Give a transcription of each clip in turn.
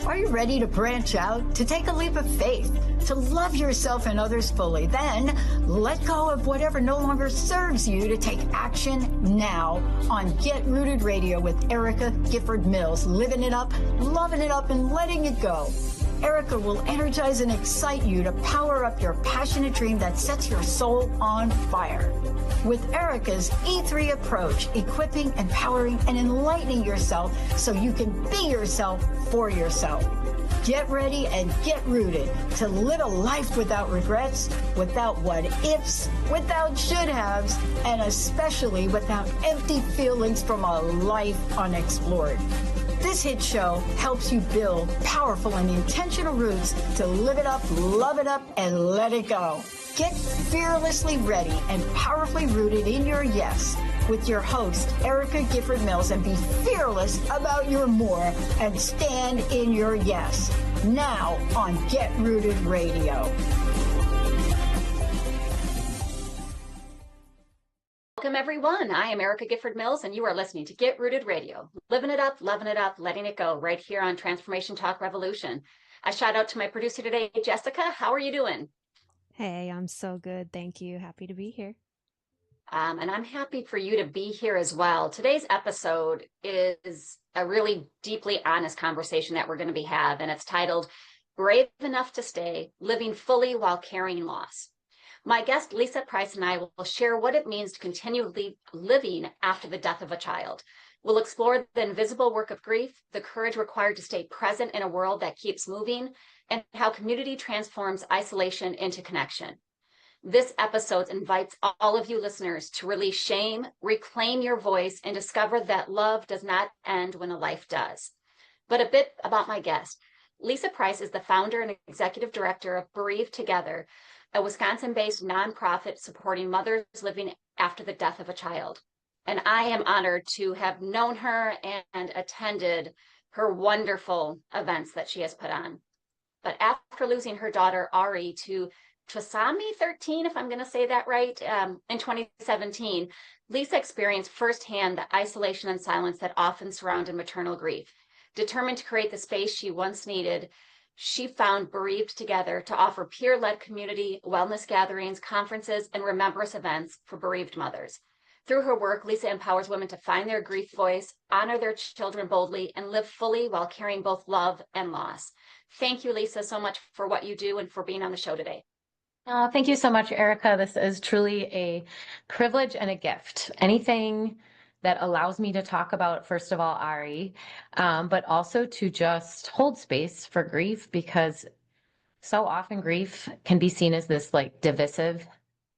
Are you ready to branch out, to take a leap of faith, to love yourself and others fully? Then let go of whatever no longer serves you to take action now on Get Rooted Radio with Erica Gifford Mills, living it up, loving it up, and letting it go. Erica will energize and excite you to power up your passionate dream that sets your soul on fire. With Erica's E3 approach, equipping, empowering, and enlightening yourself so you can be yourself for yourself. Get ready and get rooted to live a life without regrets, without what ifs, without should haves, and especially without empty feelings from a life unexplored. This hit show helps you build powerful and intentional roots to live it up, love it up, and let it go. Get fearlessly ready and powerfully rooted in your yes with your host, Erica Gifford Mills, and be fearless about your more and stand in your yes. Now on Get Rooted Radio. Welcome, everyone. I am Erica Gifford Mills, and you are listening to Get Rooted Radio. Living it up, loving it up, letting it go, right here on Transformation Talk Revolution. A shout out to my producer today, Jessica. How are you doing? Hey, I'm so good. Thank you. Happy to be here. And I'm happy for you to be here as well. Today's episode is a really deeply honest conversation that we're going to be having, and it's titled Brave Enough to Stay, Living Fully While Carrying Loss. My guest, Lisa Price, and I will share what it means to continue living after the death of a child. We'll explore the invisible work of grief, the courage required to stay present in a world that keeps moving, and how community transforms isolation into connection. This episode invites all of you listeners to release shame, reclaim your voice, and discover that love does not end when a life does. But a bit about my guest. Lisa Price is the founder and executive director of Bereaved Together, a Wisconsin-based nonprofit supporting mothers living after the death of a child. And I am honored to have known her and attended her wonderful events that she has put on. But after losing her daughter, Ari, to Trisomy 13, if I'm going to say that right, in 2017, Lisa experienced firsthand the isolation and silence that often surrounded maternal grief. Determined to create the space she once needed, she found Bereaved Together to offer peer-led community, wellness gatherings, conferences, and remembrance events for bereaved mothers. Through her work, Lisa empowers women to find their grief voice, honor their children boldly, and live fully while carrying both love and loss. Thank you, Lisa, so much for what you do and for being on the show today. Thank you so much, Erica. This is truly a privilege and a gift. Anything that allows me to talk about, first of all, Ari, but also to just hold space for grief, because so often grief can be seen as this like divisive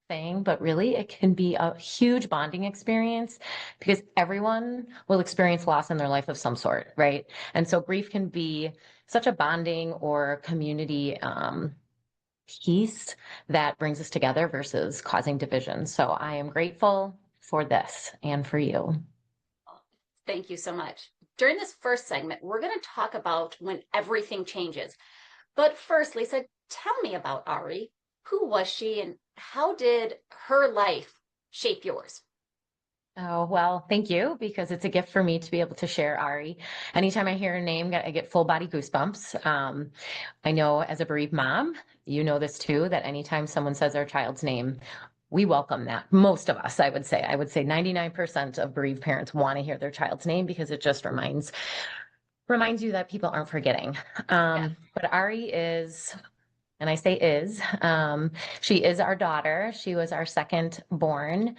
thing, but really it can be a huge bonding experience, because everyone will experience loss in their life of some sort, right? And so grief can be such a bonding or community piece that brings us together versus causing division. So I am grateful for this and for you. Thank you so much. During this first segment, we're going to talk about when everything changes. But first, Lisa, tell me about Ari. Who was she and how did her life shape yours? Oh, well, thank you, because it's a gift for me to be able to share Ari. Anytime I hear her name, I get full body goosebumps. I know as a bereaved mom, you know this too, that anytime someone says our child's name, we welcome that. Most of us, I would say 99% of bereaved parents want to hear their child's name, because it just reminds you that people aren't forgetting. But Ari is, and I say is, she is our daughter. She was our second born.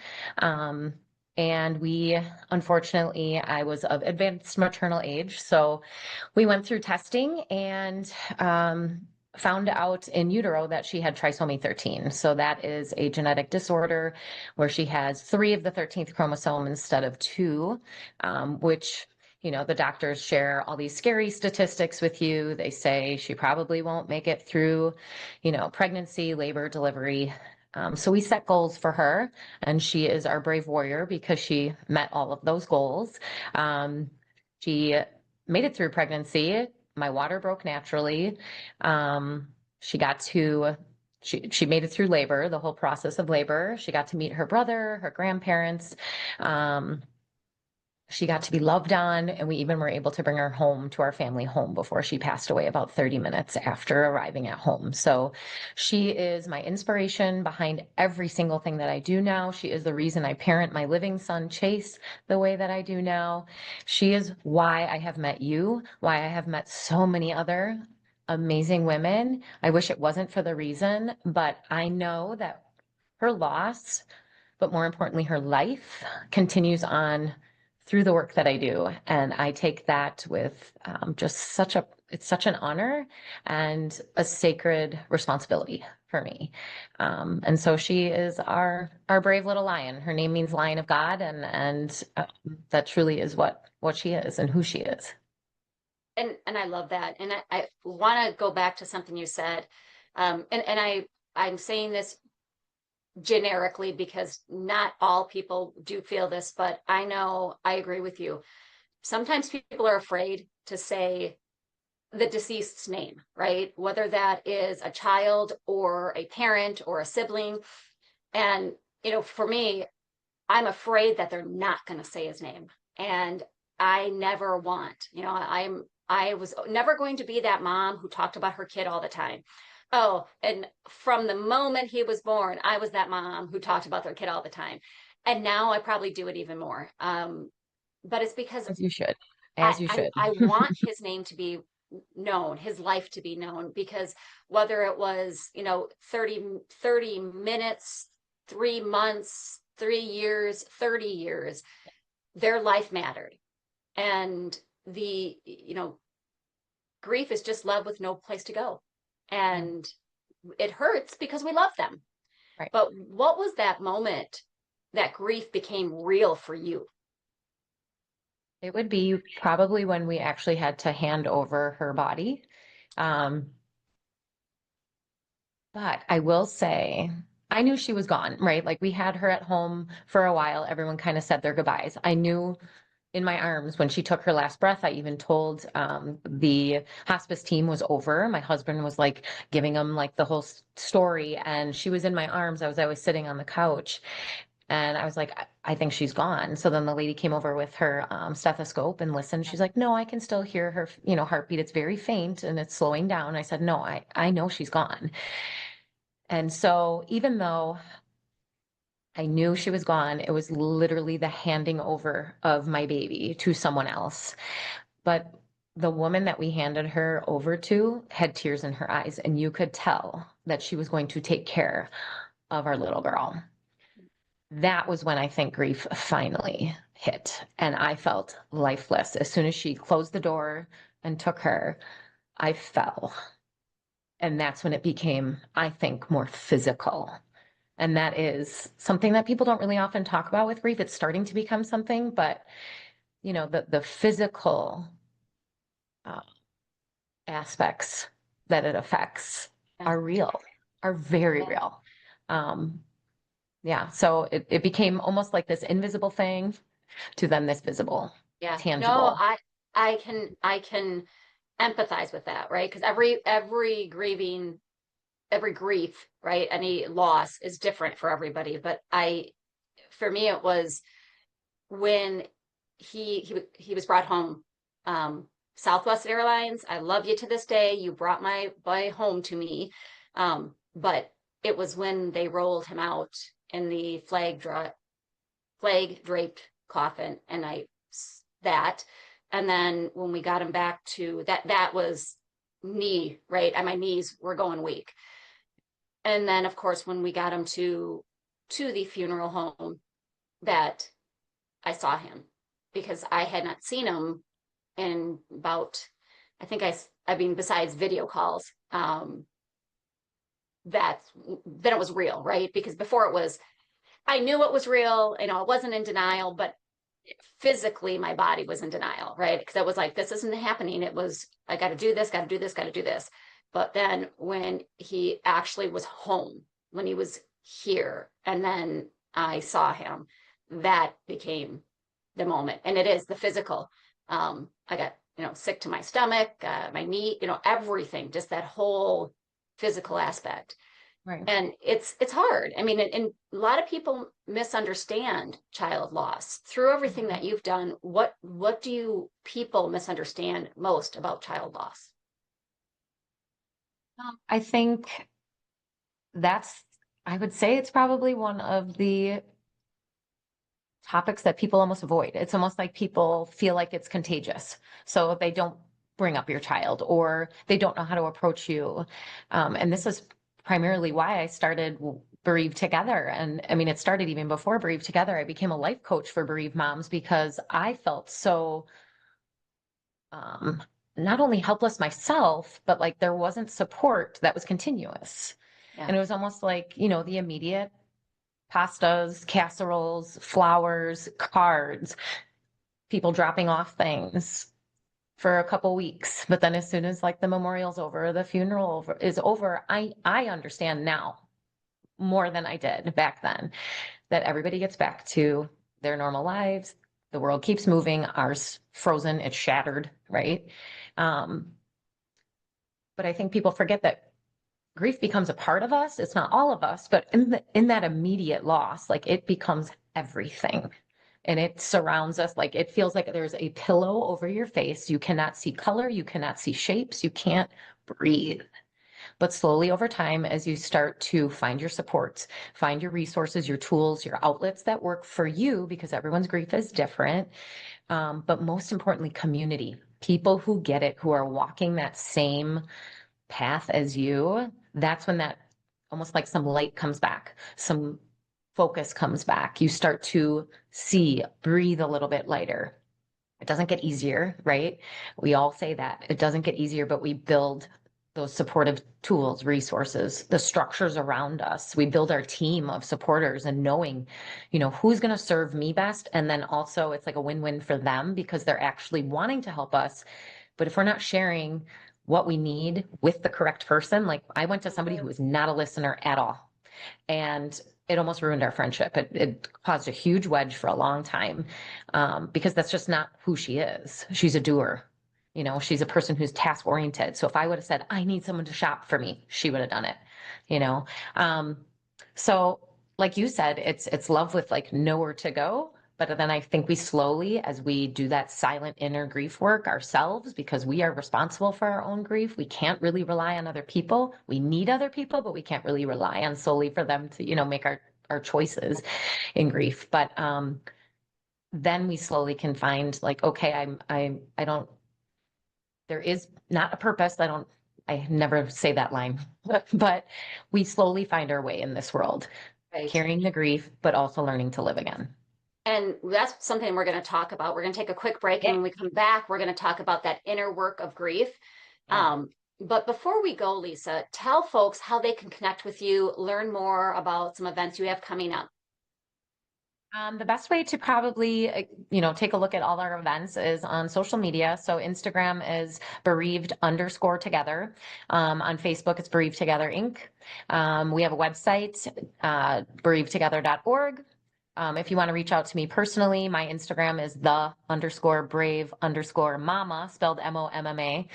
And we, unfortunately, I was of advanced maternal age. So we went through testing and found out in utero that she had trisomy 13. So that is a genetic disorder where she has 3 of the 13th chromosome instead of 2, which, you know, the doctors share all these scary statistics with you. They say she probably won't make it through, you know, pregnancy, labor, delivery. So we set goals for her, and she is our brave warrior because she met all of those goals. She made it through pregnancy. My water broke naturally. She made it through labor, the whole process of labor. She got to meet her brother, her grandparents. She got to be loved on, and we even were able to bring her home to our family home before she passed away about 30 minutes after arriving at home. So she is my inspiration behind every single thing that I do now. She is the reason I parent my living son, Chase, the way that I do now. She is why I have met you, why I have met so many other amazing women. I wish it wasn't for the reason, but I know that her loss, but more importantly, her life continues on through the work that I do. And I take that with just it's such an honor and a sacred responsibility for me. And so she is our brave little lion. Her name means Lion of God. And that truly is what she is and who she is. And I love that. And I want to go back to something you said. I'm saying this generically because not all people do feel this, but I know I agree with you. Sometimes people are afraid to say the deceased's name, right? Whether that is a child or a parent or a sibling. And, for me, I'm afraid that they're not going to say his name. And I never want, I was never going to be that mom who talked about her kid all the time. Oh, and from the moment he was born, I was that mom who talked about their kid all the time. And now I probably do it even more. But it's because As you should. I want his name to be known, his life to be known, because whether it was, 30 minutes, 3 months, 3 years, 30 years, their life mattered. And grief is just love with no place to go. And it hurts because we love them. Right. But what was that moment that grief became real for you? It would be probably when we actually had to hand over her body. But I will say, I knew she was gone, right? Like we had her at home for a while. Everyone kind of said their goodbyes. I knew in my arms when she took her last breath. I even told the hospice team was over. My husband was like giving them like the whole story, and she was in my arms. I was sitting on the couch, and I was like, I think she's gone. So then the lady came over with her stethoscope and listened. She's like, no, I can still hear her, heartbeat. It's very faint and it's slowing down. I said, no, I know she's gone. And so even though I knew she was gone, it was literally the handing over of my baby to someone else. But the woman that we handed her over to had tears in her eyes, and you could tell that she was going to take care of our little girl. That was when I think grief finally hit, and I felt lifeless. As soon as she closed the door and took her, I fell. And that's when it became, I think, more physical. And that is something that people don't really often talk about with grief. It's starting to become something, but the physical aspects that it affects are real, are very real. So it became almost like this invisible thing to then this visible, tangible. No, I can empathize with that, right? Because every grief, right? Any loss is different for everybody. But for me, it was when he was brought home. Southwest Airlines, I love you to this day. You brought my boy home to me. But it was when they rolled him out in the flag draped coffin, and and then when we got him back to that was knee, right? And my knees were going weak. And then, of course, when we got him to the funeral home, that I saw him, because I had not seen him in about, besides video calls, then it was real, right? Because before I knew it was real, I wasn't in denial, but physically my body was in denial, right? Because I was like, this isn't happening. It was, I got to do this, got to do this, got to do this. But then when he actually was home, when he was here, and then I saw him, that became the moment. And it is the physical. I got, sick to my stomach, my knee, everything, just that whole physical aspect. Right. And it's hard. I mean, and a lot of people misunderstand child loss. Through everything that you've done, what do people misunderstand most about child loss? I think that's, I would say it's probably one of the topics that people almost avoid. It's almost like people feel like it's contagious. So they don't bring up your child, or they don't know how to approach you. And this is primarily why I started Bereaved Together. And I mean, it started even before Bereaved Together. I became a life coach for bereaved moms because I felt so not only helpless myself, but like there wasn't support that was continuous. Yeah. And it was almost like, you know, the immediate pastas, casseroles, flowers, cards, people dropping off things for a couple weeks. But then as soon as like the memorial's over, the funeral is over, I understand now more than I did back then that everybody gets back to their normal lives. The world keeps moving, ours frozen, it's shattered, right? But I think people forget that grief becomes a part of us. It's not all of us, but in that immediate loss, like it becomes everything. And it surrounds us. Like it feels like there's a pillow over your face. You cannot see color, you cannot see shapes, you can't breathe. But slowly over time, as you start to find your supports, find your resources, your tools, your outlets that work for you, because everyone's grief is different. But most importantly, community, people who get it, who are walking that same path as you, that's when that almost like some light comes back, some focus comes back. You start to see, breathe a little bit lighter. It doesn't get easier, right? We all say that. It doesn't get easier, but we build those supportive tools, resources, the structures around us. We build our team of supporters and knowing, you know, who's going to serve me best. And then also it's like a win-win for them because they're actually wanting to help us. But if we're not sharing what we need with the correct person, like I went to somebody who was not a listener at all. And it almost ruined our friendship. It caused a huge wedge for a long time because that's just not who she is. She's a doer. You know, she's a person who's task oriented. So if I would have said, I need someone to shop for me, she would have done it, you know? So like you said, it's love with like nowhere to go. But then I think we slowly, as we do that silent inner grief work ourselves, because we are responsible for our own grief, we can't really rely on other people. We need other people, but we can't really rely on solely for them to, you know, make our choices in grief. But then we slowly can find like, okay, I don't, there is not a purpose. I never say that line, but we slowly find our way in this world, Right. carrying the grief, but also learning to live again. And that's something we're going to talk about. We're going to take a quick break. And when we come back, we're going to talk about that inner work of grief. Yeah. But before we go, Lisa, tell folks how they can connect with you, learn more about some events you have coming up. The best way to probably, you know, take a look at all our events is on social media. So Instagram is bereaved_together. On Facebook, it's Bereaved Together Inc. We have a website, bereavedtogether.org. If you want to reach out to me personally, my Instagram is the_brave_mama, spelled MOMMA.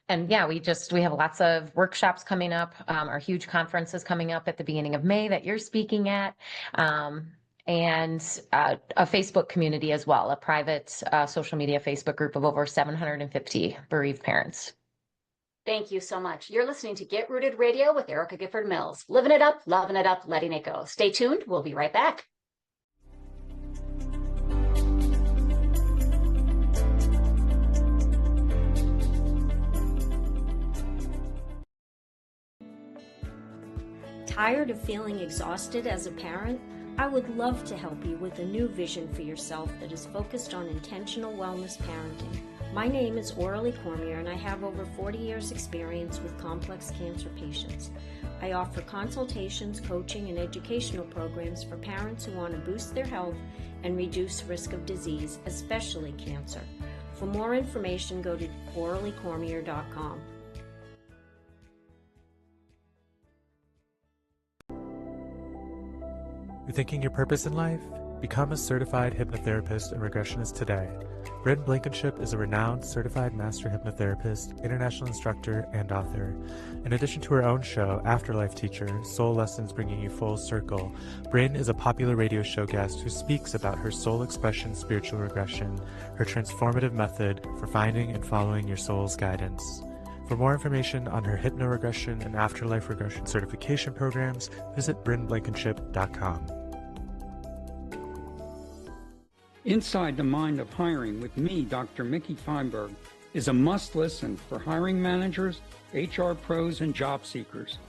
And yeah, we have lots of workshops coming up. Our huge conference is coming up at the beginning of May that you're speaking at. And a Facebook community as well, a private social media Facebook group of over 750 bereaved parents. Thank you so much. You're listening to Get Rooted Radio with Erica Gifford Mills. Living it up, loving it up, letting it go. Stay tuned. We'll be right back. Tired of feeling exhausted as a parent? I would love to help you with a new vision for yourself that is focused on intentional wellness parenting. My name is Aurelie Cormier, and I have over 40 years' experience with complex cancer patients. I offer consultations, coaching, and educational programs for parents who want to boost their health and reduce risk of disease, especially cancer. For more information, go to AurelieCormier.com. Rethinking your purpose in life? Become a certified hypnotherapist and regressionist today. Bryn Blankenship is a renowned certified master hypnotherapist, international instructor, and author. In addition to her own show, Afterlife Teacher, Soul Lessons Bringing You Full Circle, Bryn is a popular radio show guest who speaks about her soul expression spiritual regression, her transformative method for finding and following your soul's guidance. For more information on her hypnoregression and afterlife regression certification programs, visit brynblankenship.com. Inside the Mind of Hiring with me, Dr. Mickey Feinberg, is a must-listen for hiring managers, HR pros, and job seekers.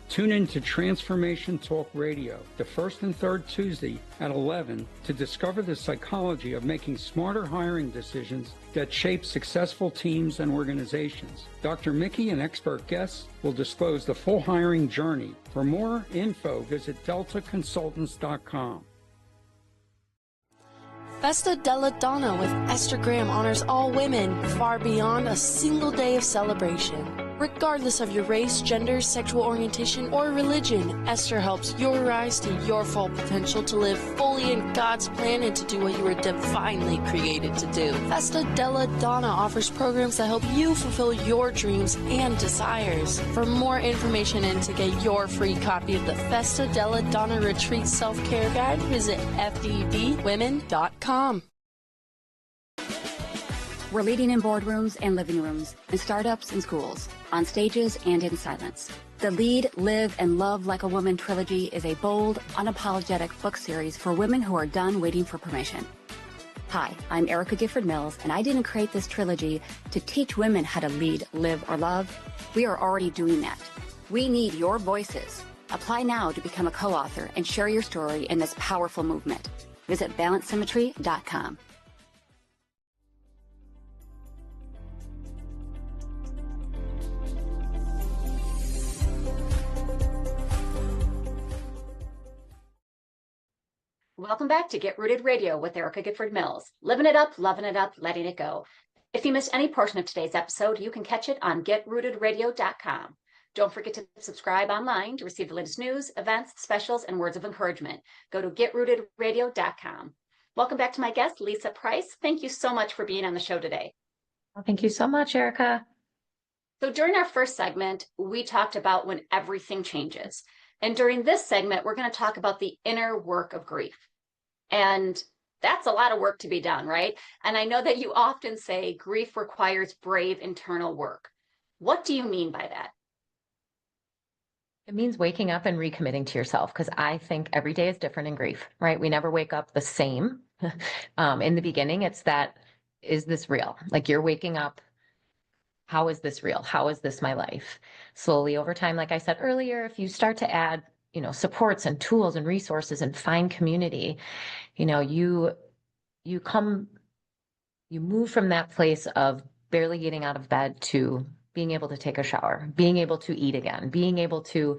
Tune in to Transformation Talk Radio, the first and third Tuesday at 11 to discover the psychology of making smarter hiring decisions that shape successful teams and organizations. Dr. Mickey and expert guests will disclose the full hiring journey. For more info, visit deltaconsultants.com. Festa della Donna with Esther Graham honors all women far beyond a single day of celebration. Regardless of your race, gender, sexual orientation, or religion, Esther helps you rise to your full potential to live fully in God's plan and to do what you were divinely created to do. Festa della Donna offers programs that help you fulfill your dreams and desires. For more information and to get your free copy of the Festa della Donna Retreat Self-Care Guide, visit fdbwomen.com. We're leading in boardrooms and living rooms, in startups and schools, on stages and in silence. The Lead, Live, and Love Like a Woman trilogy is a bold, unapologetic book series for women who are done waiting for permission. Hi, I'm Erica Gifford Mills, and I didn't create this trilogy to teach women how to lead, live, or love. We are already doing that. We need your voices. Apply now to become a co-author and share your story in this powerful movement. Visit balancesymmetry.com. Welcome back to Get Rooted Radio with Erica Gifford Mills. Living it up, loving it up, letting it go. If you missed any portion of today's episode, you can catch it on getrootedradio.com. Don't forget to subscribe online to receive the latest news, events, specials, and words of encouragement. Go to getrootedradio.com. Welcome back to my guest, Lisa Price. Thank you so much for being on the show today. Well, thank you so much, Erica. So during our first segment, we talked about when everything changes. And during this segment, we're going to talk about the inner work of grief. And that's a lot of work to be done, right? And I know that you often say grief requires brave internal work. What do you mean by that? It means waking up and recommitting to yourself, because I think every day is different in grief, right? We never wake up the same. In the beginning, it's that, is this real? Like, you're waking up, how is this real? How is this my life? Slowly over time, like I said earlier, if you start to add, supports and tools and resources and find community, you move from that place of barely getting out of bed to being able to take a shower, being able to eat again, being able to,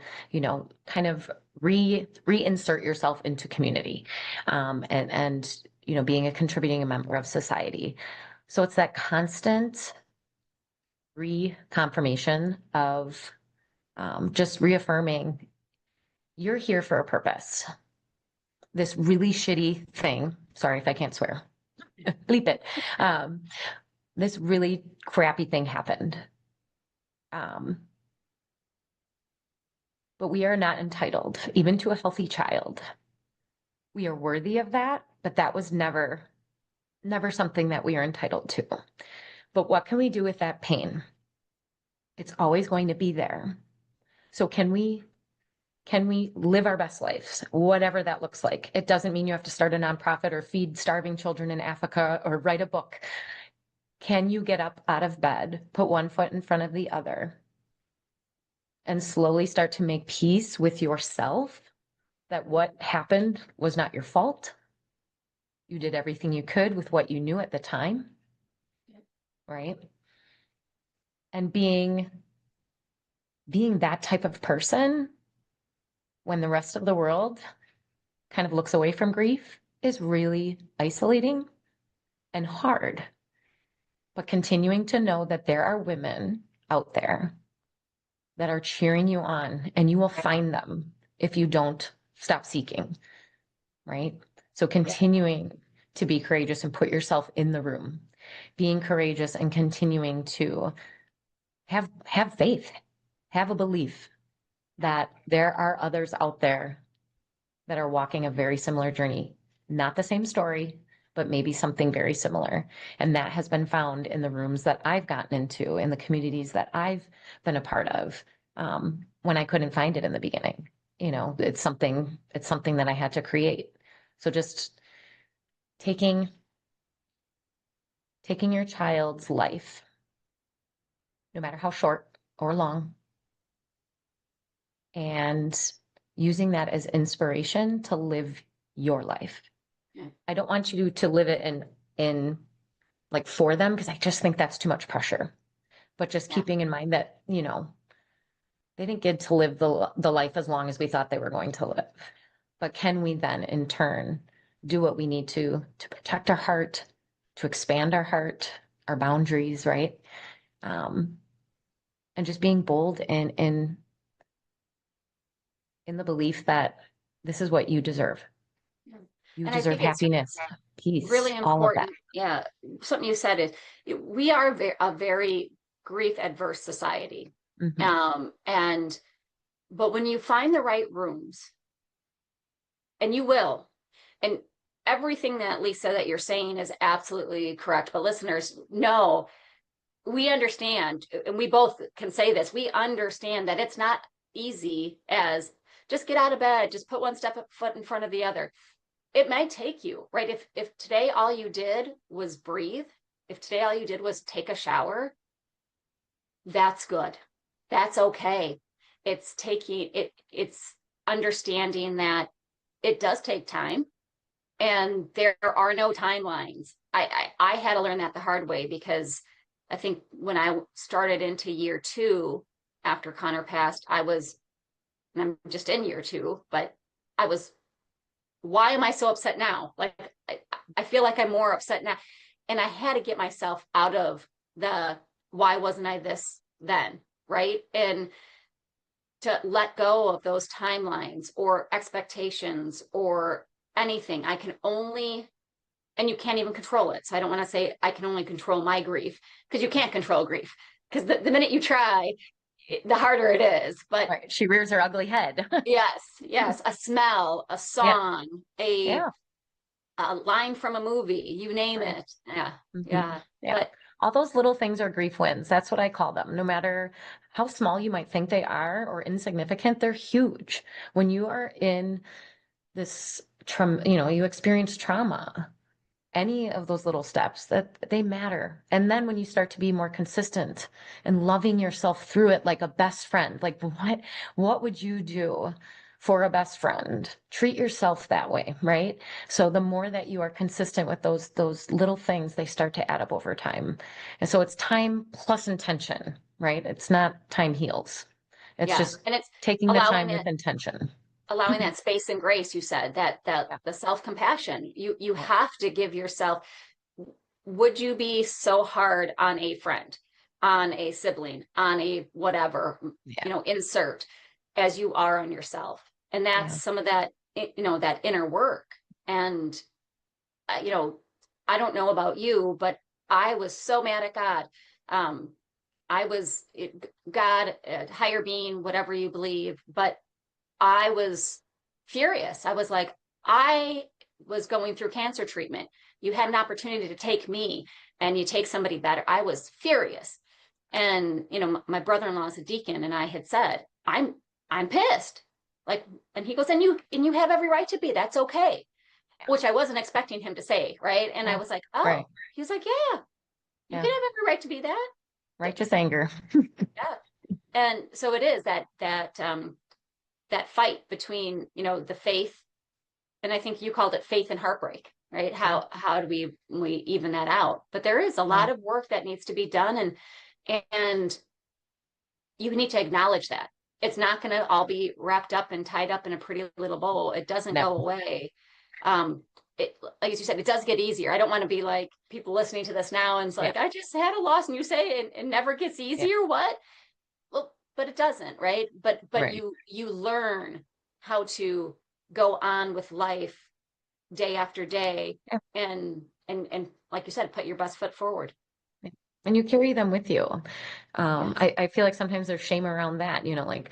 kind of reinsert yourself into community, and being a contributing member of society. So it's that constant reconfirmation of just reaffirming you're here for a purpose. This really shitty thing, sorry if I can't swear, bleep it. This really crappy thing happened. But we are not entitled, even to a healthy child. We are worthy of that, but that was never something that we are entitled to. But what can we do with that pain? It's always going to be there. So can we live our best lives, whatever that looks like? It doesn't mean you have to start a nonprofit or feed starving children in Africa or write a book. Can you get up out of bed, put one foot in front of the other, and slowly start to make peace with yourself that what happened was not your fault? You did everything you could with what you knew at the time, right? And being that type of person when the rest of the world kind of looks away from grief is really isolating and hard. But continuing to know that there are women out there that are cheering you on, and you will find them if you don't stop seeking, right? So continuing to be courageous and put yourself in the room, being courageous and continuing to have faith, have a belief that there are others out there that are walking a very similar journey, not the same story, but maybe something very similar. And that has been found in the rooms that I've gotten into, in the communities that I've been a part of, when I couldn't find it in the beginning. You know, it's something that I had to create. So just taking your child's life, no matter how short or long, and using that as inspiration to live your life. Yeah. I don't want you to live it in like for them, because I just think that's too much pressure. But just keeping in mind that, you know, they didn't get to live the life as long as we thought they were going to live. But can we then in turn do what we need to protect our heart, to expand our heart, our boundaries, right? And just being bold in the belief that this is what you deserve. You and deserve happiness, peace, really all of that. important. Yeah. Something you said is we are a very grief adverse society. Mm-hmm. But when you find the right rooms, and you will, and everything that Lisa, that you're saying is absolutely correct. But listeners, know, we understand, and we both can say this, we understand that it's not easy as just get out of bed, just put one foot in front of the other. It might take you, right? If today all you did was breathe, if today all you did was take a shower, that's good. That's okay. It's understanding that it does take time, and there are no timelines. I had to learn that the hard way, because I think when I started into year 2 after Connor passed, and I'm just in year 2, but I was, why am I so upset now? Like, I feel like I'm more upset now. And I had to get myself out of the, why wasn't I this then? Right. And to let go of those timelines or expectations or anything. I can only, and you can't even control it. So I don't want to say I can only control my grief, because you can't control grief. Because the minute you try, the harder it is. But right. She rears her ugly head. yes. A smell, a song, a line from a movie, you name it. Yeah. Mm-hmm. Yeah. But all those little things are grief wins. That's what I call them. No matter how small you might think they are or insignificant, they're huge. When you are in this trauma, you know, you experience trauma, any of those little steps, that they matter. And then when you start to be more consistent and loving yourself through it like a best friend, like what would you do for a best friend? Treat yourself that way, right? So the more that you are consistent with those little things, they start to add up over time. And so it's time plus intention, right? It's not time heals. It's just, and it's taking the time with intention. Allowing that space and grace, you said, that the self-compassion, you have to give yourself. Would you be so hard on a friend, on a sibling, on a whatever, insert, as you are on yourself? And that's some of that, that inner work. And, I don't know about you, but I was so mad at God. I was God, higher being, whatever you believe, but I was furious. I was like, I was going through cancer treatment. You had an opportunity to take me, and you take somebody better. I was furious. And, my brother-in-law is a deacon, and I had said, I'm pissed. Like, and he goes, and you have every right to be, that's okay. Which I wasn't expecting him to say. Right. And I was like, oh, right. He was like, you can have every right to be that. Righteous anger. Yeah. And so it is that fight between, the faith, and I think you called it faith and heartbreak, right? How do we even that out? But there is a lot of work that needs to be done, and you need to acknowledge that. It's not going to all be wrapped up and tied up in a pretty little bow. It doesn't go away. Like you said, it does get easier. I don't want to be like people listening to this now and it's like, I just had a loss, and you say it never gets easier. What? Well, but it doesn't, right? But right. You learn how to go on with life day after day, Yeah. and like you said, put your best foot forward. And you carry them with you. I feel like sometimes there's shame around that, like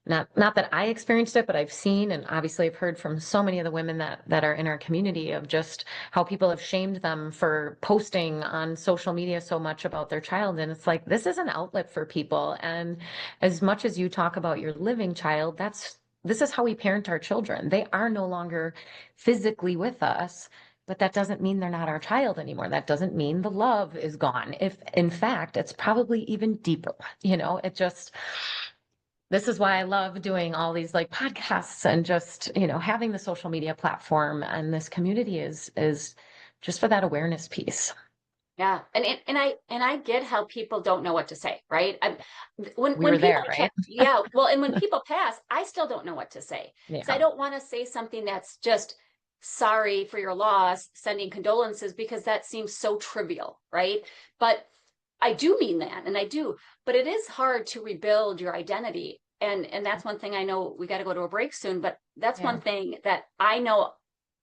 not that I experienced it, but I've seen, and obviously I've heard from so many of the women that are in our community of just how people have shamed them for posting on social media so much about their child. And it's like, this is an outlet for people. And as much as you talk about your living child, this is how we parent our children. They are no longer physically with us, but that doesn't mean they're not our child anymore. That doesn't mean the love is gone. If in fact, it's probably even deeper, this is why I love doing all these like podcasts and just, having the social media platform and this community is just for that awareness piece. Yeah. And I get how people don't know what to say, right? When We were there, right? Yeah. Well, and when people pass, I still don't know what to say. Yeah. So I don't want to say something that's just sorry for your loss, sending condolences, because that seems so trivial, right? But I do mean that, and I do, but it is hard to rebuild your identity. And that's one thing I know. We got to go to a break soon, but that's one thing that I know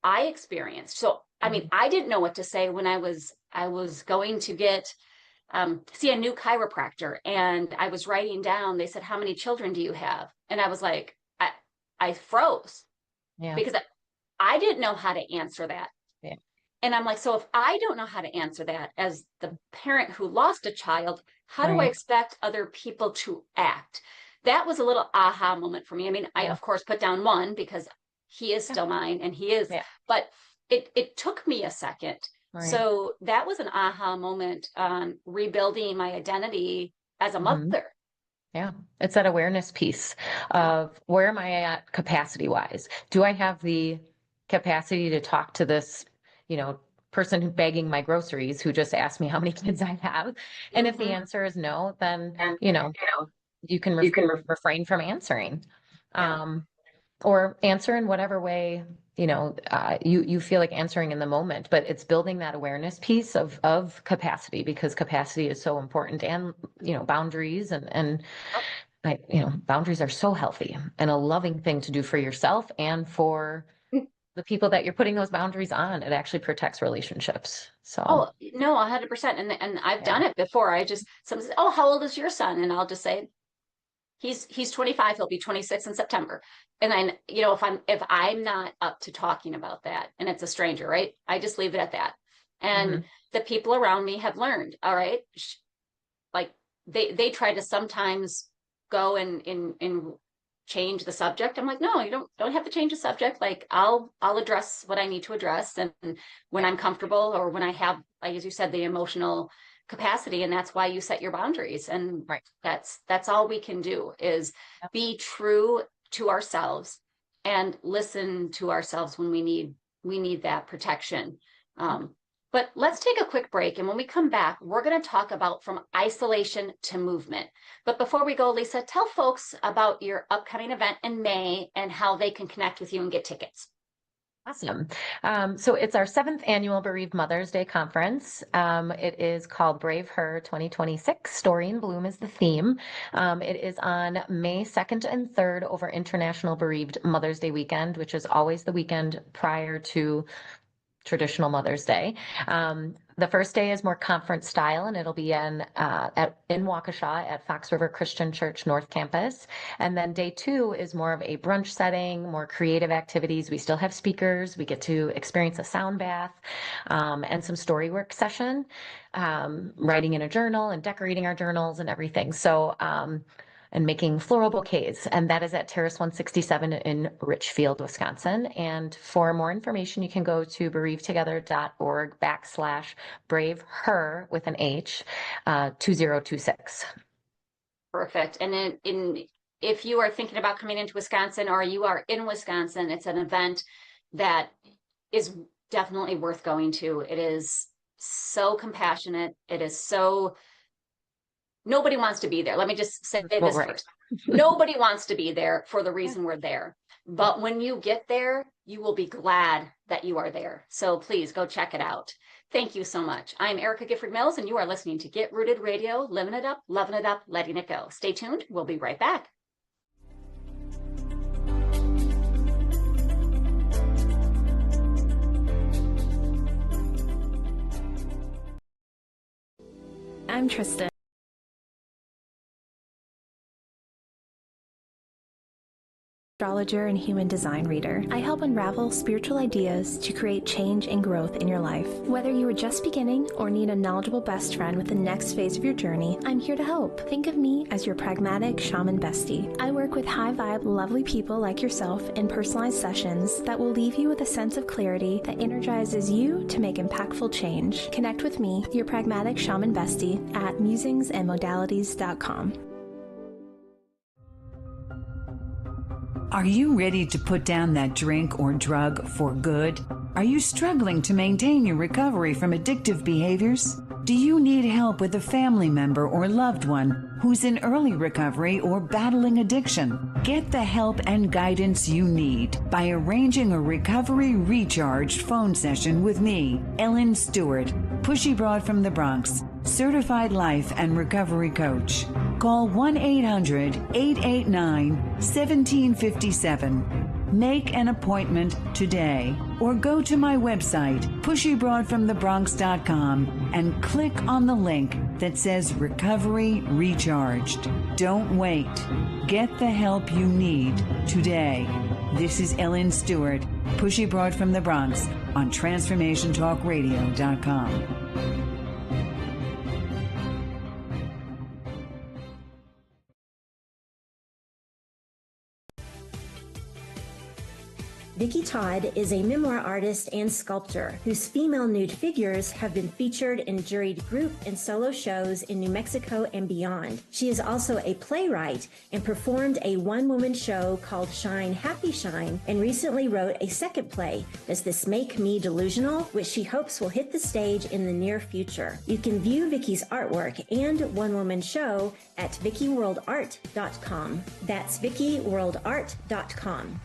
I experienced. So, I mean, I didn't know what to say when I was going to get, see a new chiropractor, and I was writing down, they said, how many children do you have? And I was like, I froze because I didn't know how to answer that. Yeah. And I'm like, so if I don't know how to answer that as the parent who lost a child, how do I expect other people to act? That was a little aha moment for me. I mean, I of course put down one because he is still mine and he is, but it took me a second. Right. So that was an aha moment on rebuilding my identity as a mother. Yeah, it's that awareness piece of where am I at capacity wise? Do I have the capacity to talk to this, person who's bagging my groceries who just asked me how many kids I have? And if the answer is no, then, you can refrain from answering, or answer in whatever way, you feel like answering in the moment, but it's building that awareness piece of capacity, because capacity is so important, and, boundaries and boundaries are so healthy and a loving thing to do for yourself and for the people that you're putting those boundaries on. It actually protects relationships. So. Oh, no, 100%. And I've done it before. Someone says, oh, how old is your son? And I'll just say, he's 25, he'll be 26 in September. And then, if I'm not up to talking about that and it's a stranger, right, I just leave it at that. And the people around me have learned, all right, like they try to sometimes go and change the subject. I'm like, no, you don't have to change the subject. Like I'll address what I need to address. And when I'm comfortable, or when I have, like, as you said, the emotional capacity, and that's why you set your boundaries. And that's all we can do is be true to ourselves and listen to ourselves when we need that protection. But let's take a quick break, and when we come back, we're going to talk about from isolation to movement. But before we go, Lisa, tell folks about your upcoming event in May and how they can connect with you and get tickets. Awesome. So it's our 7th annual Bereaved Mother's Day Conference. It is called Brave Her 2026. Story in Bloom is the theme. It is on May 2nd and 3rd over International Bereaved Mother's Day weekend, which is always the weekend prior to traditional Mother's Day. The first day is more conference style, and it'll be in Waukesha at Fox River Christian Church North Campus. And then day 2 is more of a brunch setting, more creative activities. We still have speakers. We get to experience a sound bath and some story work session, writing in a journal and decorating our journals and everything. So, and making floral bouquets. And that is at Terrace 167 in Richfield, Wisconsin. And for more information, you can go to bereavetogether.org/BraveHer with an H 2026. Perfect. And if you are thinking about coming into Wisconsin, or you are in Wisconsin, it's an event that is definitely worth going to. It is so compassionate. It is so... Nobody wants to be there. Let me just say this first. Nobody wants to be there for the reason we're there. But when you get there, you will be glad that you are there. So please go check it out. Thank you so much. I'm Erica Gifford Mills, and you are listening to Get Rooted Radio, living it up, loving it up, letting it go. Stay tuned. We'll be right back. I'm Tristan. Astrologer and human design reader. I help unravel spiritual ideas to create change and growth in your life. Whether you are just beginning or need a knowledgeable best friend with the next phase of your journey, I'm here to help. Think of me as your pragmatic shaman bestie. I work with high vibe, lovely people like yourself in personalized sessions that will leave you with a sense of clarity that energizes you to make impactful change. Connect with me, your pragmatic shaman bestie, at musingsandmodalities.com. Are you ready to put down that drink or drug for good? Are you struggling to maintain your recovery from addictive behaviors? Do you need help with a family member or loved one who's in early recovery or battling addiction? Get the help and guidance you need by arranging a recovery recharged phone session with me, Ellen Stewart, Pushy Broad from the Bronx, certified life and recovery coach. Call 1-800-889-1757. Make an appointment today or go to my website, pushybroadfromthebronx.com, and click on the link that says Recovery Recharged. Don't wait. Get the help you need today. This is Ellen Stewart, Pushy Broad from the Bronx on TransformationTalkRadio.com. Vicki Todd is a memoir artist and sculptor whose female nude figures have been featured in juried group and solo shows in New Mexico and beyond. She is also a playwright and performed a one-woman show called Shine Happy Shine, and recently wrote a second play, Does This Make Me Delusional?, which she hopes will hit the stage in the near future. You can view Vicki's artwork and one-woman show at VickiWorldArt.com. That's VickiWorldArt.com.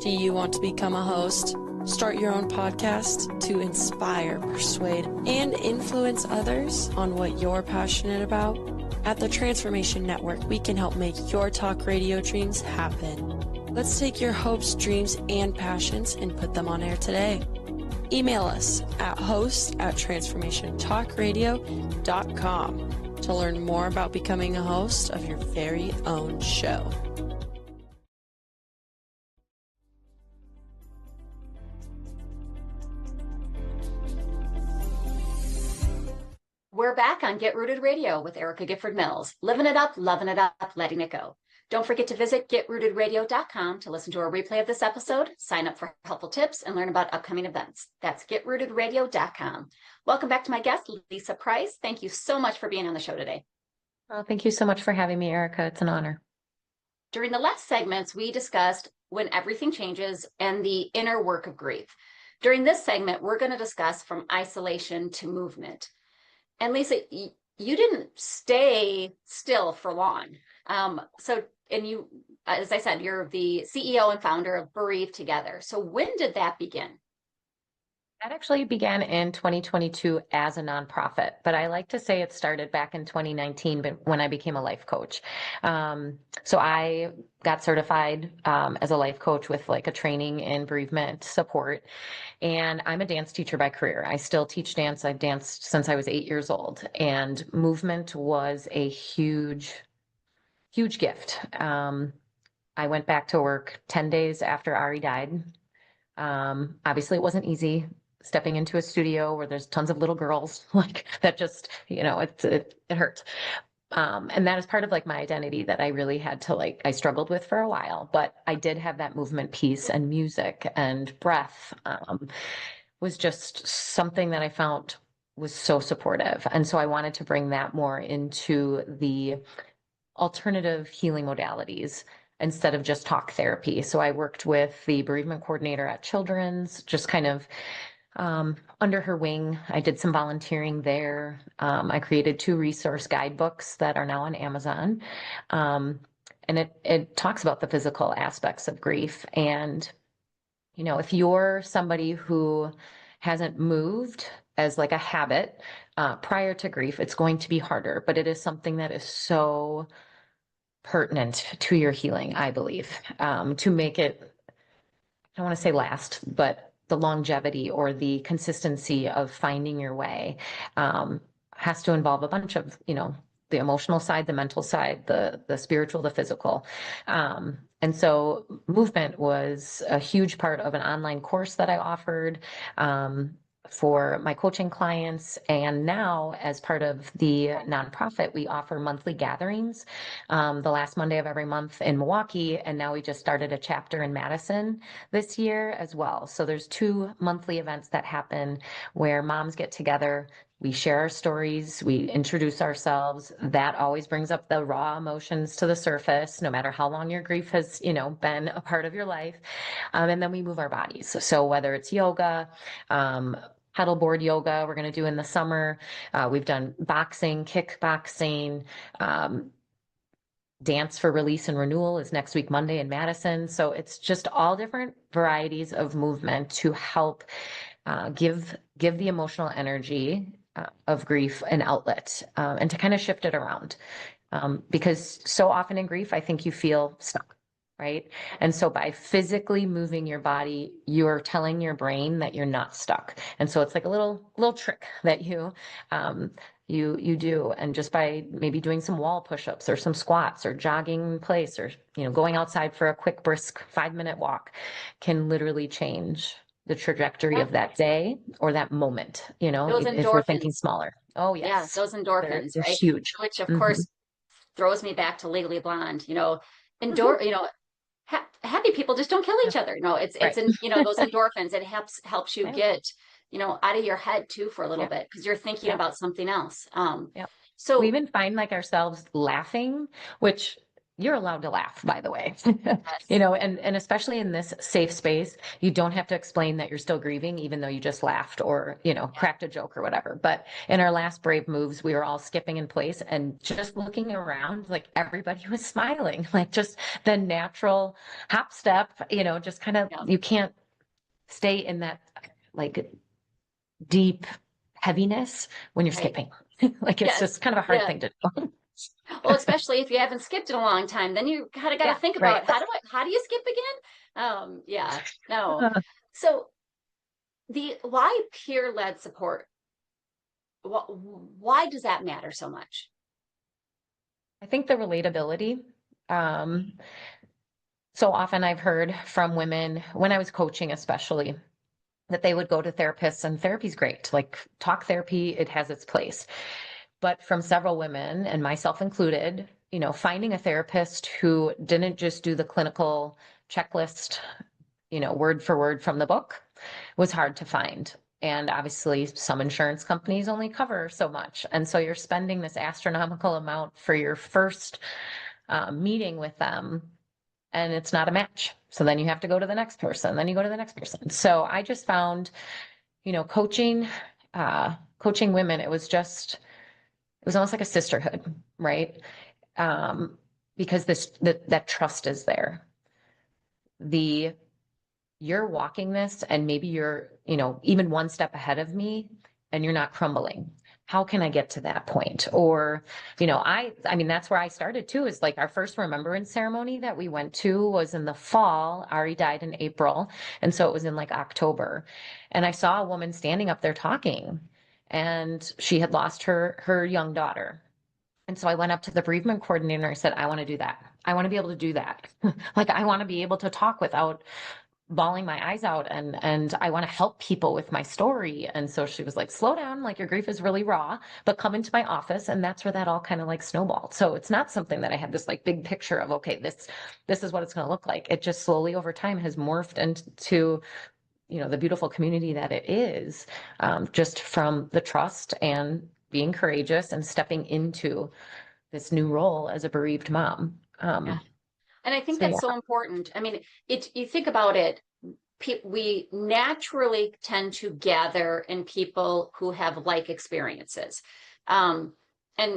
Do you want to become a host? Start your own podcast to inspire, persuade, and influence others on what you're passionate about? At the Transformation Network, we can help make your talk radio dreams happen. Let's take your hopes, dreams, and passions and put them on air today. Email us at host@transformationtalkradio.com to learn more about becoming a host of your very own show. We're back on Get Rooted Radio with Erica Gifford Mills, living it up, loving it up, letting it go. Don't forget to visit GetRootedRadio.com to listen to a replay of this episode, sign up for helpful tips, and learn about upcoming events. That's GetRootedRadio.com. Welcome back to my guest, Lisa Price. Thank you so much for being on the show today. Oh, thank you so much for having me, Erica. It's an honor. During the last segments, we discussed when everything changes and the inner work of grief. During this segment, we're going to discuss from isolation to movement. And Lisa, you didn't stay still for long. And you, as I said, you're the CEO and founder of Bereave Together. So when did that begin? That actually began in 2022 as a nonprofit, but I like to say it started back in 2019 when I became a life coach. So I got certified as a life coach with like a training in bereavement support. And I'm a dance teacher by career. I still teach dance. I've danced since I was 8 years old. And movement was a huge, huge gift. I went back to work 10 days after Ari died. Obviously, it wasn't easy stepping into a studio where there's tons of little girls like that. Just, it hurts. And that is part of like my identity that I really had to I struggled with for a while, but I did have that movement piece, and music and breath was just something that I found was so supportive. And so I wanted to bring that more into the alternative healing modalities instead of just talk therapy. So I worked with the bereavement coordinator at Children's, just kind of under her wing. I did some volunteering there. I created 2 resource guidebooks that are now on Amazon. And it talks about the physical aspects of grief. And, if you're somebody who hasn't moved as like a habit prior to grief, it's going to be harder, but it is something that is so pertinent to your healing, I believe, to make it don't want to say last, but the longevity or the consistency of finding your way has to involve a bunch of, the emotional side, the mental side, the spiritual, the physical. And so movement was a huge part of an online course that I offered for my coaching clients. And now, as part of the nonprofit, we offer monthly gatherings the last Monday of every month in Milwaukee. And now we just started a chapter in Madison this year as well. So there's 2 monthly events that happen where moms get together. We share our stories, we introduce ourselves. That always brings up the raw emotions to the surface, no matter how long your grief has, been a part of your life. And then we move our bodies. So whether it's yoga, paddleboard yoga, we're going to do in the summer. We've done boxing, kickboxing, Dance for Release and Renewal is next week, Monday in Madison. So it's just all different varieties of movement to help give the emotional energy of grief an outlet, and to kind of shift it around. Because so often in grief, I think you feel stuck, right? And so by physically moving your body, you're telling your brain that you're not stuck. And so it's like a little trick that you do. And just by maybe doing some wall push-ups or some squats or jogging in place or, going outside for a quick brisk 5-minute walk can literally change the trajectory of that day or that moment, Those if we're thinking smaller. Oh yes. Yeah, those endorphins, They're right? huge. Which of course throws me back to Legally Blonde, happy people just don't kill each other. No, it's Right. those endorphins. It helps you get, out of your head too for a little bit because you're thinking about something else. So we even find ourselves laughing, which you're allowed to laugh, by the way. And especially in this safe space, you don't have to explain that you're still grieving, even though you just laughed or, cracked a joke or whatever. But in our last Brave Moves, we were all skipping in place and just looking around, like everybody was smiling, like just the natural hop step, just kind of, you can't stay in that like deep heaviness when you're skipping. Like it's just kind of a hard thing to do. Well, especially if you haven't skipped in a long time, then you kind of got to think about how do you skip again? So why peer-led support? Why does that matter so much? I think the relatability. So often I've heard from women when I was coaching, especially, that they would go to therapists and therapy's great. Like talk therapy, it has its place. But from several women, and myself included, finding a therapist who didn't just do the clinical checklist, word for word from the book was hard to find. And obviously some insurance companies only cover so much. And so you're spending this astronomical amount for your first meeting with them, and it's not a match. So then you have to go to the next person, then you go to the next person. So I just found, coaching women, it was almost like a sisterhood, right? Because that trust is there. You're walking this and maybe you're, even one step ahead of me and you're not crumbling. How can I get to that point? Or, I mean, that's where I started too, is like our first remembrance ceremony that we went to was in the fall. Ari died in April. And so it was in like October. And I saw a woman standing up there talking, and she had lost her young daughter. And so I went up to the bereavement coordinator and I said, I want to do that. I want to be able to do that. Like, I want to be able to talk without bawling my eyes out, and I want to help people with my story. And so she was like, slow down, like your grief is really raw, but come into my office. And that's where that all kind of like snowballed. So it's not something that I had this like big picture of, okay, this is what it's going to look like. It just slowly over time has morphed into the beautiful community that it is, just from the trust and being courageous and stepping into this new role as a bereaved mom. And I think that's so important. I mean, you think about it, we naturally tend to gather in people who have like experiences. And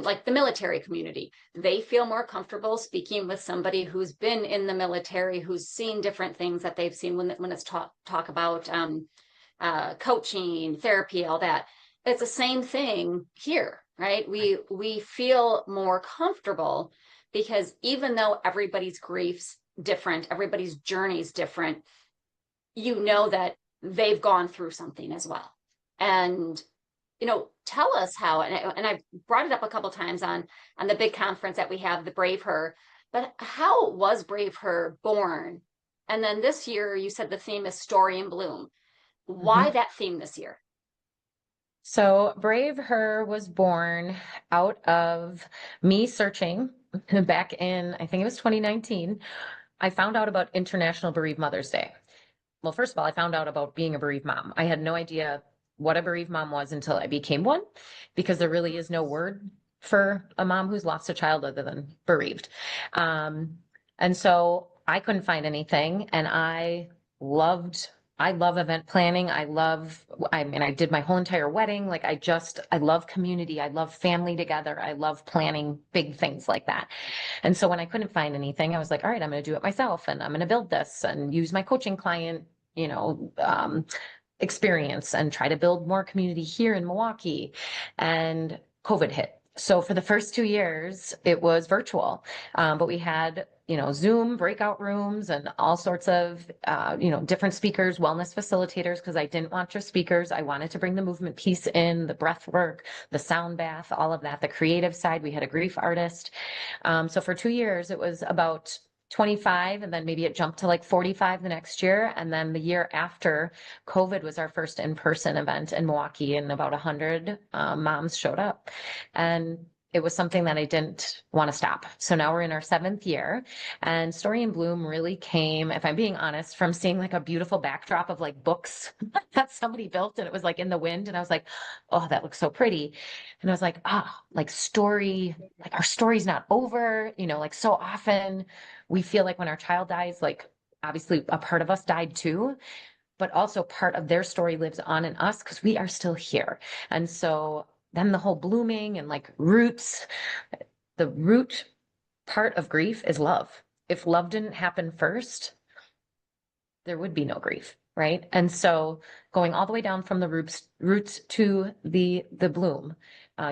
like the military community, they feel more comfortable speaking with somebody who's been in the military, who's seen different things that they've seen when it's talk about coaching, therapy, all that. It's the same thing here, right? We feel more comfortable because even though everybody's grief's different, everybody's journey is different, you know that they've gone through something as well. And, tell us how, and I brought it up a couple times on the big conference that we have, the Brave Her, but how was Brave Her born? And then this year you said the theme is Story in Bloom. Why that theme this year? So Brave Her was born out of me searching back in, I think it was 2019. I found out about International Bereaved Mother's Day. Well, first of all, I found out about being a bereaved mom. I had no idea what a bereaved mom was until I became one, because there really is no word for a mom who's lost a child other than bereaved. And so I couldn't find anything, and I love event planning. I did my whole entire wedding. Like I love community. I love family together. I love planning big things like that. And so when I couldn't find anything, I was like, all right, I'm going to do it myself, and I'm going to build this and use my coaching client, experience and try to build more community here in Milwaukee. And COVID hit. So for the first 2 years, it was virtual, but we had, Zoom breakout rooms and all sorts of, different speakers, wellness facilitators, because I didn't want just speakers. I wanted to bring the movement piece in, the breath work, the sound bath, all of that, the creative side. We had a grief artist. So for 2 years, it was about 25, and then maybe it jumped to like 45 the next year. And then the year after, COVID was our first in-person event in Milwaukee, and about 100 moms showed up. And it was something that I didn't want to stop. So now we're in our 7th year, and Story in Bloom really came, if I'm being honest, from seeing like a beautiful backdrop of like books that somebody built, and it was like in the wind. And I was like, oh, that looks so pretty. And I was like, like story, like our story's not over, like so often we feel like when our child dies, like obviously a part of us died too, but also part of their story lives on in us because we are still here. And so then the whole blooming and like roots, the root part of grief is love. If love didn't happen first, there would be no grief, right? And so going all the way down from the roots to the bloom,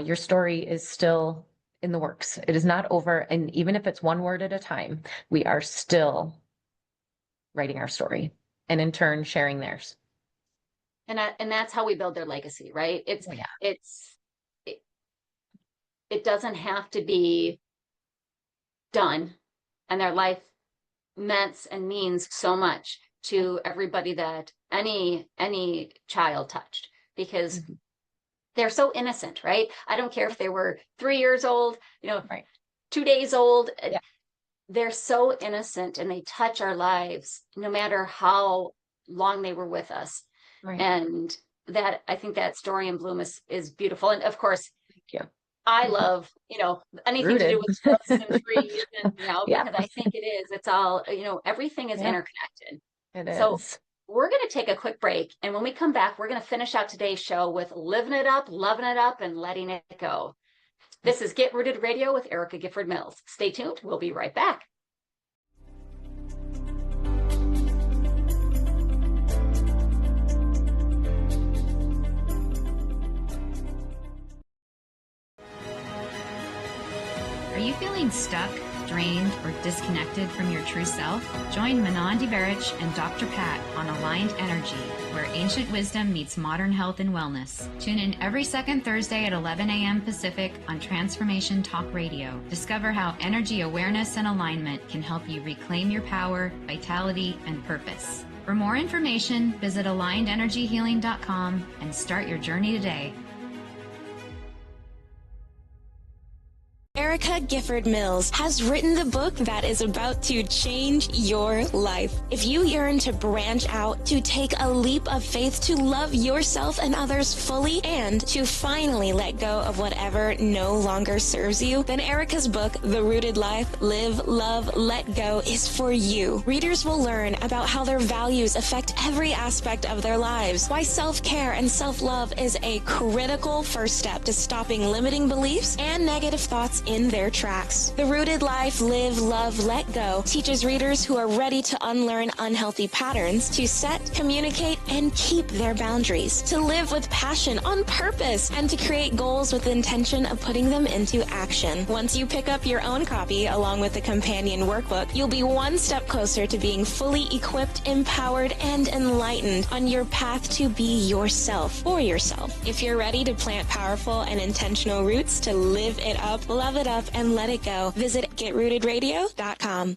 your story is still in the works. It is not over. And even if it's one word at a time, we are still writing our story, and in turn sharing theirs. And that's how we build their legacy, right? It doesn't have to be done, and their life meant and means so much to everybody that any child touched, because they're so innocent, right? I don't care if they were 3 years old, right, 2 days old. Yeah. They're so innocent, and they touch our lives no matter how long they were with us. Right. And that, I think that Story in Bloom is beautiful. And of course, thank you. I love, anything Rooted. To do with growth and trees, and, because I think it is. It's all, everything is interconnected. It is. So we're going to take a quick break. And when we come back, we're going to finish out today's show with living it up, loving it up, and letting it go. This is Get Rooted Radio with Erica Gifford Mills. Stay tuned. We'll be right back. Are you feeling stuck, drained, or disconnected from your true self? Join Manon DeBerich and Dr. Pat on Aligned Energy, where ancient wisdom meets modern health and wellness. Tune in every second Thursday at 11 a.m. Pacific on Transformation Talk Radio. Discover how energy awareness and alignment can help you reclaim your power, vitality, and purpose. For more information, visit AlignedEnergyHealing.com and start your journey today. Erica Gifford Mills has written the book that is about to change your life. If you yearn to branch out, to take a leap of faith, to love yourself and others fully, and to finally let go of whatever no longer serves you, then Erica's book, The Rooted Life, Live, Love, Let Go, is for you. Readers will learn about how their values affect every aspect of their lives, why self-care and self-love is a critical first step to stopping limiting beliefs and negative thoughts in their tracks. The Rooted Life Live, Love, Let Go teaches readers who are ready to unlearn unhealthy patterns to set, communicate, and keep their boundaries, to live with passion on purpose, and to create goals with the intention of putting them into action. Once you pick up your own copy along with the companion workbook, you'll be one step closer to being fully equipped, empowered, and enlightened on your path to be yourself for yourself. If you're ready to plant powerful and intentional roots to live it up, love it up, and let it go, visit GetRootedRadio.com.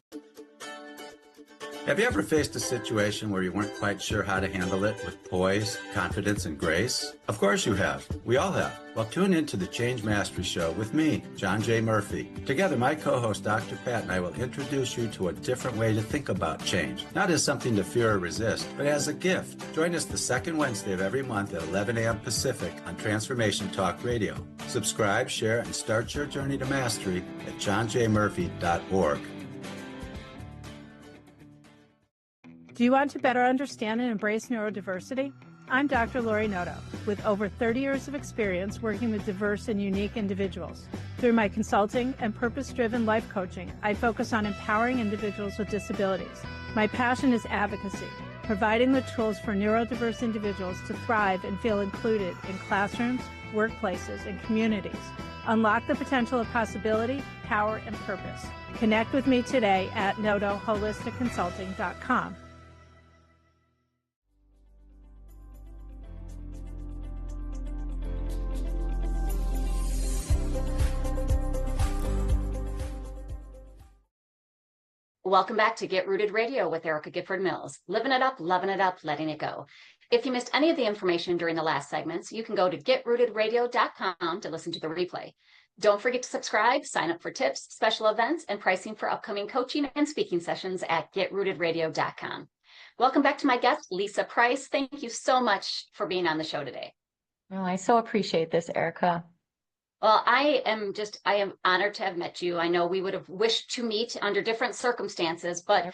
Have you ever faced a situation where you weren't quite sure how to handle it with poise, confidence, and grace? Of course you have. We all have. Well, tune in to the Change Mastery Show with me, John J. Murphy. Together, my co-host, Dr. Pat, and I will introduce you to a different way to think about change. Not as something to fear or resist, but as a gift. Join us the second Wednesday of every month at 11 a.m. Pacific on Transformation Talk Radio. Subscribe, share, and start your journey to mastery at johnjmurphy.org. Do you want to better understand and embrace neurodiversity? I'm Dr. Lori Noto, with over 30 years of experience working with diverse and unique individuals. Through my consulting and purpose-driven life coaching, I focus on empowering individuals with disabilities. My passion is advocacy, providing the tools for neurodiverse individuals to thrive and feel included in classrooms, workplaces, and communities. Unlock the potential of possibility, power, and purpose. Connect with me today at notoholisticconsulting.com. Welcome back to Get Rooted Radio with Erica Gifford Mills. Living it up, loving it up, letting it go. If you missed any of the information during the last segments, you can go to getrootedradio.com to listen to the replay. Don't forget to subscribe, sign up for tips, special events, and pricing for upcoming coaching and speaking sessions at getrootedradio.com. Welcome back to my guest, Lisa Price. Thank you so much for being on the show today. Oh, I so appreciate this, Erica. Well, I am honored to have met you. I know we would have wished to meet under different circumstances, but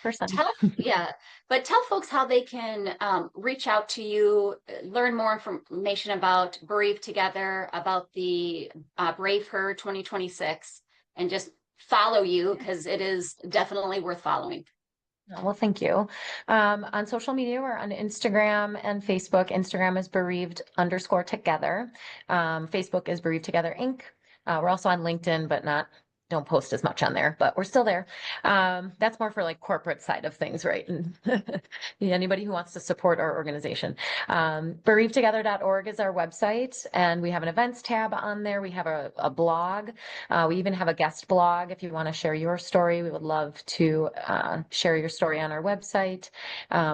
tell folks how they can reach out to you, learn more information about Bereave Together, about the Brave Her 2026, and just follow you because it is definitely worth following. Well, thank you. On social media, we're on Instagram and Facebook. Instagram is bereaved_together. Facebook is Bereaved Together Inc. We're also on LinkedIn, but don't post as much on there, but we're still there. That's more for like corporate side of things, right? And anybody who wants to support our organization. Bereavetogether.org is our website, and we have an events tab on there. We have a blog. We even have a guest blog. If you want to share your story, we would love to share your story on our website.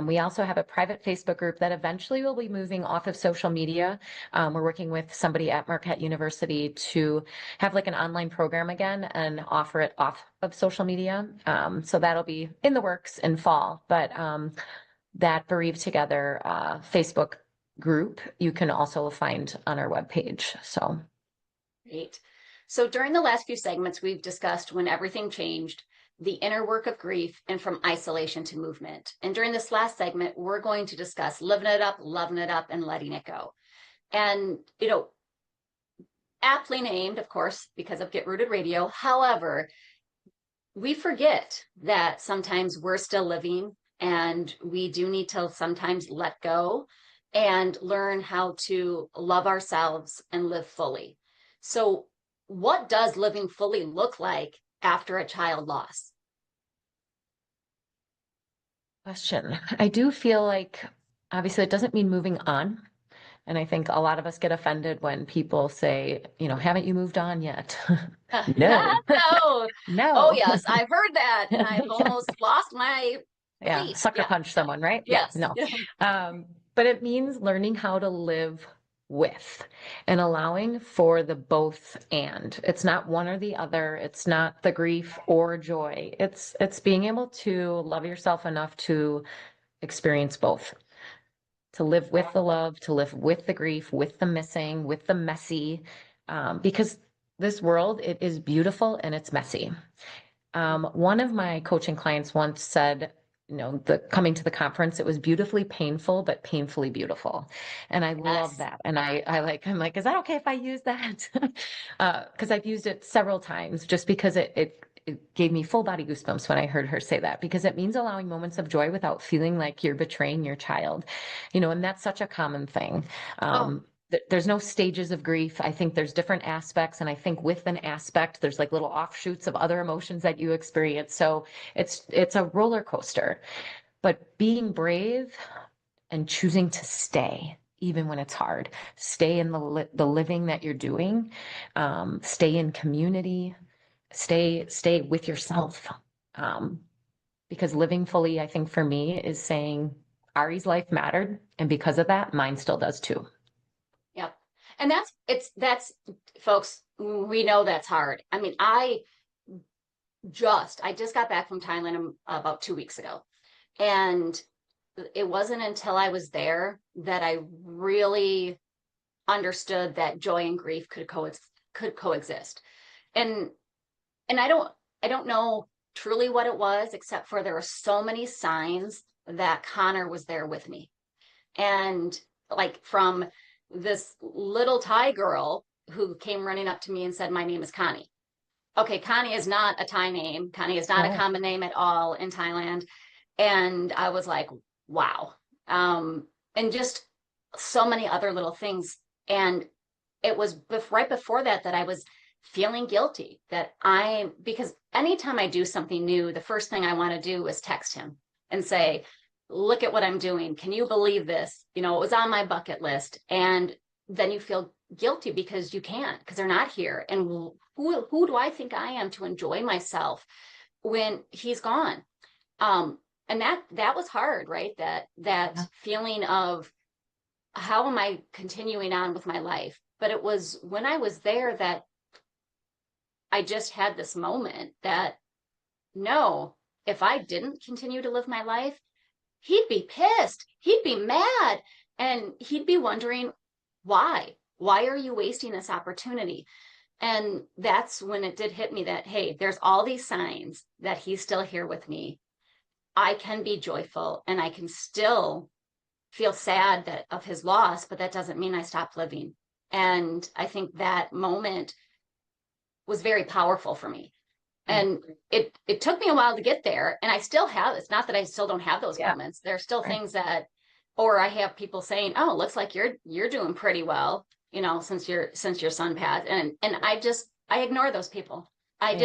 We also have a private Facebook group that eventually will be moving off of social media. We're working with somebody at Marquette University to have like an online program again and offer it off of social media. So that'll be in the works in fall, but that Bereaved Together Facebook group, you can also find on our webpage. So great. So during the last few segments, we've discussed when everything changed, the inner work of grief, and from isolation to movement. And during this last segment, we're going to discuss living it up, loving it up, and letting it go. And, aptly named, of course, because of Get Rooted Radio. However, we forget that sometimes we're still living and we do need to sometimes let go and learn how to love ourselves and live fully. So what does living fully look like after a child loss? Question. I do feel like, obviously, it doesn't mean moving on. And I think a lot of us get offended when people say, haven't you moved on yet? No. No. Oh, yes, I've heard that. And I've almost lost my faith. Sucker punch someone, right? Yes. No. But it means learning how to live with and allowing for the both and. It's not one or the other. It's not the grief or joy. It's being able to love yourself enough to experience both. To live with the love, to live with the grief, with the missing, with the messy, because this world, it is beautiful and it's messy. One of my coaching clients once said, the coming to the conference, it was beautifully painful, but painfully beautiful. And I love that. And I'm like, is that okay if I use that? Because I've used it several times just because it gave me full body goosebumps when I heard her say that, because it means allowing moments of joy without feeling like you're betraying your child, and that's such a common thing. There's no stages of grief. I think there's different aspects. And I think with an aspect, there's like little offshoots of other emotions that you experience. So it's a roller coaster, but being brave and choosing to stay, even when it's hard, stay in the living that you're doing, stay in community, stay with yourself. Because living fully, I think for me, is saying Ari's life mattered. And because of that, mine still does too. Yep. And that's folks, we know that's hard. I mean, I just got back from Thailand about 2 weeks ago. And it wasn't until I was there that I really understood that joy and grief could coexist. And I don't know truly what it was, except for there were so many signs that Connor was there with me. And like from this little Thai girl who came running up to me and said, my name is Connie. Okay, Connie is not a Thai name. Connie is not a common name at all in Thailand. And I was like, wow. And just so many other little things. And it was right before that I was feeling guilty because anytime I do something new, the first thing I want to do is text him and say, look at what I'm doing. Can you believe this? It was on my bucket list. And then you feel guilty because you can't, because they're not here. And who do I think I am to enjoy myself when he's gone? And that was hard, right? That feeling of how am I continuing on with my life? But it was when I was there that I just had this moment that, no, if I didn't continue to live my life, he'd be pissed. He'd be mad. And he'd be wondering, why? Why are you wasting this opportunity? And that's when it did hit me that, hey, there's all these signs that he's still here with me. I can be joyful and I can still feel sad of his loss, but that doesn't mean I stop living. And I think that moment was very powerful for me. And it took me a while to get there. And I still have, it's not that I still don't have those moments. There are still things that, or I have people saying, oh, it looks like you're doing pretty well, since your son passed. And I ignore those people. I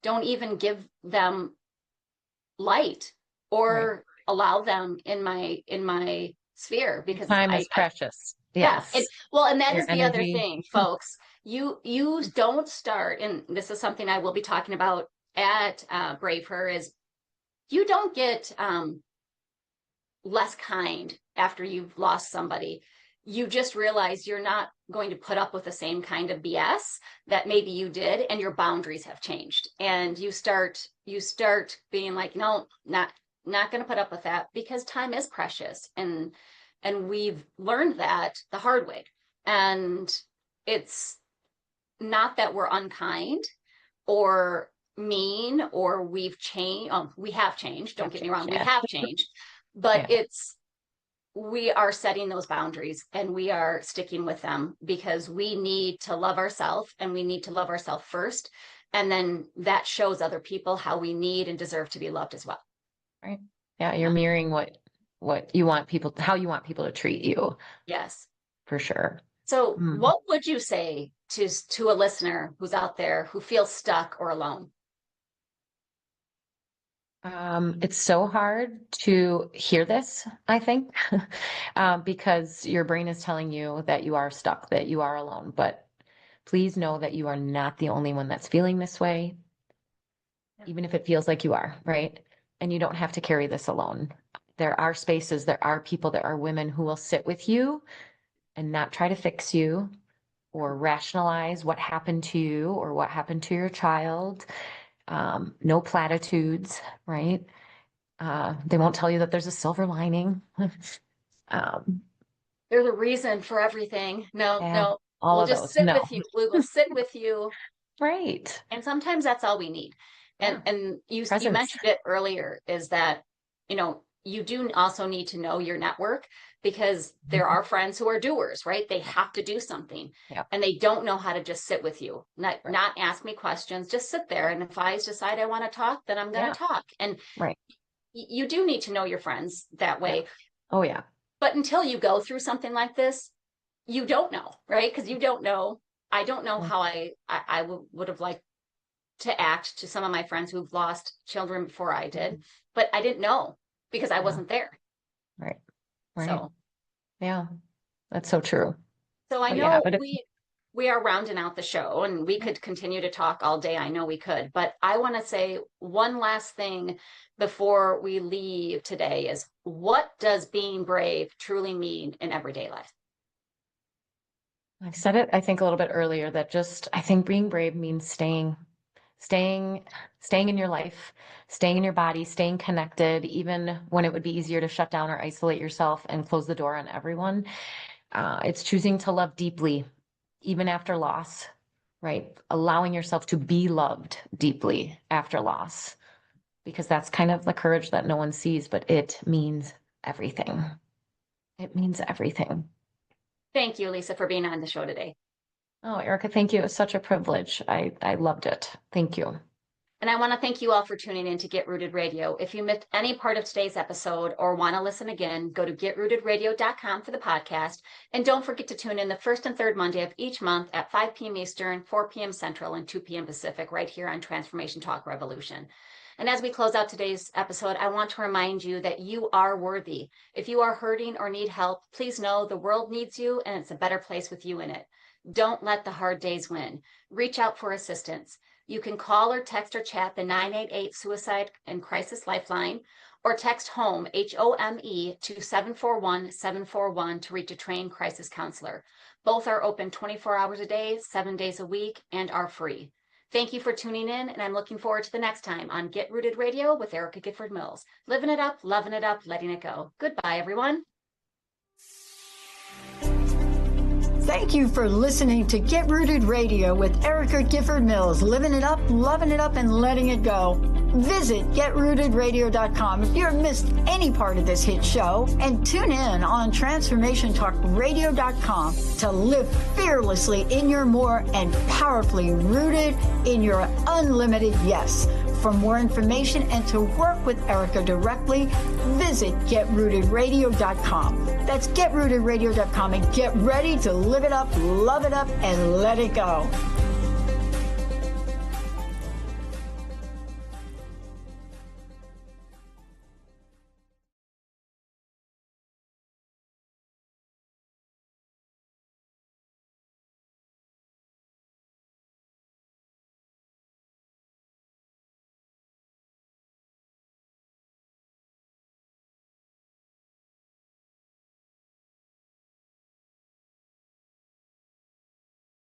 don't even give them light or allow them in my sphere, because time is precious. Yes. And that is the other thing, folks. You don't start, and this is something I will be talking about at Brave Her, is you don't get less kind after you've lost somebody. You just realize you're not going to put up with the same kind of BS that maybe you did, and your boundaries have changed. And you start being like, no, not going to put up with that, because time is precious. And we've learned that the hard way. And it's not that we're unkind or mean or we've changed. We have changed. Don't get me wrong. We have changed, but we are setting those boundaries and we are sticking with them, because we need to love ourselves, and we need to love ourselves first. And then that shows other people how we need and deserve to be loved as well. Right. Yeah. You're mirroring what you want people, how you want people to treat you. Yes, for sure. So what would you say to a listener who's out there who feels stuck or alone? It's so hard to hear this, I think, because your brain is telling you that you are stuck, that you are alone. But please know that you are not the only one that's feeling this way, even if it feels like you are, right? And you don't have to carry this alone. There are spaces, there are people, there are women who will sit with you and not try to fix you or rationalize what happened to you or what happened to your child. No platitudes, right? They won't tell you that there's a silver lining. There's a reason for everything. No, all we'll of just those. sit No. with you. We will sit with you. Right. And sometimes that's all we need. And you mentioned it earlier, is that, you do also need to know your network, because there are friends who are doers, right? They have to do something and they don't know how to just sit with you, not ask me questions, just sit there. And if I decide I want to talk, then I'm going to talk. And you do need to know your friends that way. Oh yeah. But until you go through something like this, you don't know, right? Because you don't know. I don't know how I would have liked to act to some of my friends who've lost children before I did, but I didn't know because I wasn't there. Right. So, yeah, that's so true. So I know we are rounding out the show, and we could continue to talk all day. I know we could, but I want to say one last thing before we leave today is, what does being brave truly mean in everyday life? I said it, I think, a little bit earlier, that I think being brave means staying in your life, staying in your body, staying connected, even when it would be easier to shut down or isolate yourself and close the door on everyone. It's choosing to love deeply, even after loss, right? Allowing yourself to be loved deeply after loss, because that's kind of the courage that no one sees, but it means everything. It means everything. Thank you, Lisa, for being on the show today. Oh, Erica, thank you. It was such a privilege. I loved it. Thank you. And I want to thank you all for tuning in to Get Rooted Radio. If you missed any part of today's episode or want to listen again, go to getrootedradio.com for the podcast. And don't forget to tune in the first and third Monday of each month at 5 p.m. Eastern, 4 p.m. Central, and 2 p.m. Pacific, right here on Transformation Talk Revolution. And as we close out today's episode, I want to remind you that you are worthy. If you are hurting or need help, please know the world needs you, and it's a better place with you in it. Don't let the hard days win. Reach out for assistance. You can call or text or chat the 988 Suicide and Crisis Lifeline, or text HOME, HOME, to 741-741 to reach a trained crisis counselor. Both are open 24 hours a day, 7 days a week, and are free. Thank you for tuning in, and I'm looking forward to the next time on Get Rooted Radio with Erica Gifford Mills. Living it up, loving it up, letting it go. Goodbye, everyone. Thank you for listening to Get Rooted Radio with Erica Gifford Mills, living it up, loving it up, and letting it go. Visit getrootedradio.com if you've missed any part of this hit show, and tune in on transformationtalkradio.com to live fearlessly in your more and powerfully rooted in your unlimited yes. For more information and to work with Erica directly, visit getrootedradio.com. That's getrootedradio.com, and get ready to live it up, love it up, and let it go.